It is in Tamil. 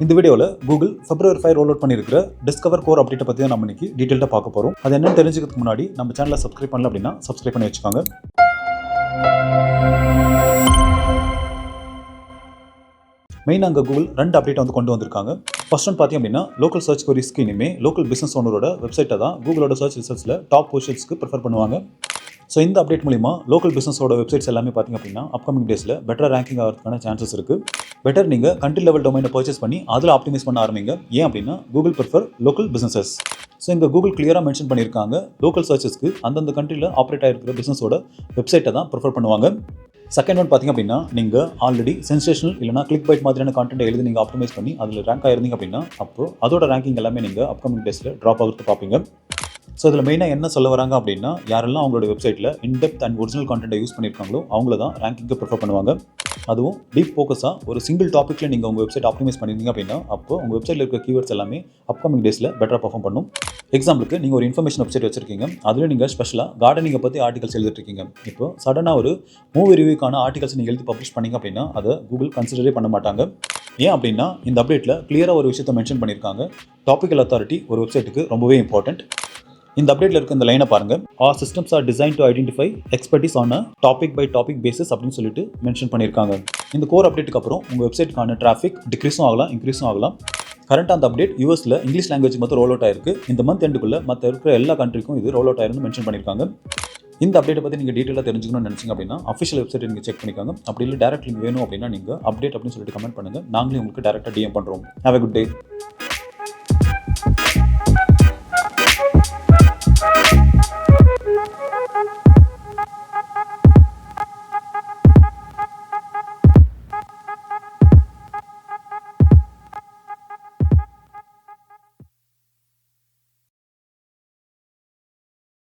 இந்த வீடியோவில் கூகுள் February 5 ரோல் அவுட் பண்ணியிருக்கிற டிஸ்கவர் கோர் அப்டேட்டை பற்றி தான் நம்ம இன்னைக்கு டீட்டெயிலாக பார்க்க போகிறோம். அது என்னன்னு தெரிஞ்சுக்கிறதுக்கு முன்னாடி நம்ம சேனலை சப்ஸ்கிரைப் பண்ணல அப்படின்னா சப்ஸ்கிரைப் பண்ணி வச்சுக்கோங்க. மெயினாக அங்கே கூகுள் 2 அப்டேட் வந்து கொண்டு வந்திருக்காங்க. ஃபர்ஸ்ட் ஒன் பார்த்தீங்க அப்படின்னா லோக்கல் சர்ச் கொரிஸ்க்கு இனிமேல் லோக்கல் பிஸ்னஸ் ஓனரோட வெப்சைட்டை தான் கூகுளோட சர்ச் ரிசல்ட்ஸில் டாப் பொசிஷன்ஸ்க்கு ப்ரிஃபர் பண்ணுவாங்க. ஸோ இந்த அப்டேட் மூலிமா லோக்கல் பிஸ்னஸோட வெப்சைட்ஸ் எல்லாமே பார்த்திங்க அப்படின்னா அப்கமிங் டேஸில் பெட்டர் ரேங்கிங் ஆகிறதுக்கான சான்சஸ் இருக்குது. பெட்டர் நீங்கள் கண்ட்ரி லெவல் டொமைனை பர்ச்சேஸ் பண்ணி அதில் ஆப்டிமைஸ் பண்ண ஆரம்பிங்க. ஏன் அப்படின்னா Google prefer local businesses. So இங்கே கூகுள் கிளியராக மென்ஷன் பண்ணியிருக்காங்க லோக்கல் சர்ச்சஸ்க்கு அந்தந்த கண்ட்ரியில் ஆப்ரேட் ஆகிருக்கிற பிஸ்னஸோட வெப்சைட்டை தான் ப்ரிஃபர் பண்ணுவாங்க. செகண்ட் ஒன் பார்த்திங்க அப்படின்னா நீங்கள் ஆல்ரெடி சென்சேஷனல் இல்லைனா கிளிக் பைட் மாதிரியான கான்டென்ட் எழுதி நீங்கள் ஆப்டிமைஸ் பண்ணி அதில் ரேங்க் ஆயிருந்தீங்க அப்படின்னா அப்போ அதோட ரேங்கிங் எல்லாமே நீங்கள் அப்கமிங் டேஸில் ட்ராப் ஆகிறது பார்ப்பீங்க. ஸோ இதில் மெயினாக என்ன சொல்ல வராங்க அப்படின்னா யாரெல்லாம் அவங்களோட வெப்சைட்டில் இன்டெப்த் அண்ட் ஒரிஜினல் கான்டென்ட்டை யூஸ் பண்ணியிருக்காங்களோ அவங்கள தான் ரேங்கிங்க்கு ப்ரிஃபர் பண்ணுவாங்க. அதுவும் டீப் ஃபோக்கஸாக ஒரு சிங்கிள் டாப்பிக்கில் நீங்கள் உங்கள் வெப்சைட் ஆப்டிமைஸ் பண்ணியிருந்தீங்க அப்படின்னா அப்போ உங்கள் வெப்சைட்டில் இருக்க கீவேர்ட்ஸ் எல்லாமே அப்கமிங் டேஸில் பெட்டராக பர்ஃபார்ம் பண்ணும். எக்ஸாம்பிளுக்கு நீங்கள் ஒரு இன்ஃபர்மேஷன் வெப்சைட் வச்சிருக்கீங்க, அதில் நீங்கள் ஸ்பெஷலாக கார்டனிங்கை பற்றி ஆர்டிகல்ஸ் எழுதிருக்கீங்க. இப்போ சடனாக ஒரு மூவி ரிவ்யூக்கான ஆர்டிகல்ஸ் நீங்கள் எழுதி பப்ளிஷ் பண்ணிங்க அப்படின்னா அதை கூகுள் கன்சிடரே பண்ண மாட்டாங்க. ஏன் அப்படின்னா இந்த அப்டேட்டில் கிளியராக ஒரு விஷயத்தை மென்ஷன் பண்ணியிருக்காங்க. டாபிக்கல் அத்தாரிட்டி ஒரு வெப்சைட்டுக்கு ரொம்பவே இம்பார்ட்டன்ட். இந்த அப்டேட்டில் இருக்க இந்த லைனை பாருங்கள். Are systems are design to identify expertise on a topic by topic basis அப்படின்னு சொல்லிட்டு மென்ஷன் பண்ணியிருக்காங்க. இந்த கோர் அப்டேட்டுக்கு அப்புறம் உங்கள் வெப்சைட்டுக்கான டிராஃபிக் டிக்ரீஸும் ஆகலாம் இன்க்ரீஸும் ஆகலாம். கரண்ட்டாக அந்த அப்டேட் யூஎஸில் இங்கிலீஷ் லாங்குவேஜ் மட்டும் ரோல் அவுட் ஆயிருக்கு. இந்த மந்த் எண்டுக்குள்ளே மற்ற இருக்கிற எல்லா கண்ட்ரிக்கும் இது ரோல் அவுட் ஆயிருன்னு மென்ஷன் பண்ணியிருக்காங்க. இந்த அப்டேட்டை பற்றி நீங்கள் டீட்டெயிலாக தெரிஞ்சுக்கணும்னு நினச்சிங்க அப்படின்னா அஃபிஷியல் வெப்சைட்டை நீங்கள் செக் பண்ணிக்காங்க. அப்படி இல்லை டேரக்ட் லிங்க் வேணும் அப்படின்னா நீங்கள் அப்டேட் அப்படின்னு சொல்லிட்டு கமெண்ட் பண்ணுங்கள். நாங்களே உங்களுக்கு டேரெக்டாக டிஎம் பண்ணுறோம். Have a good day.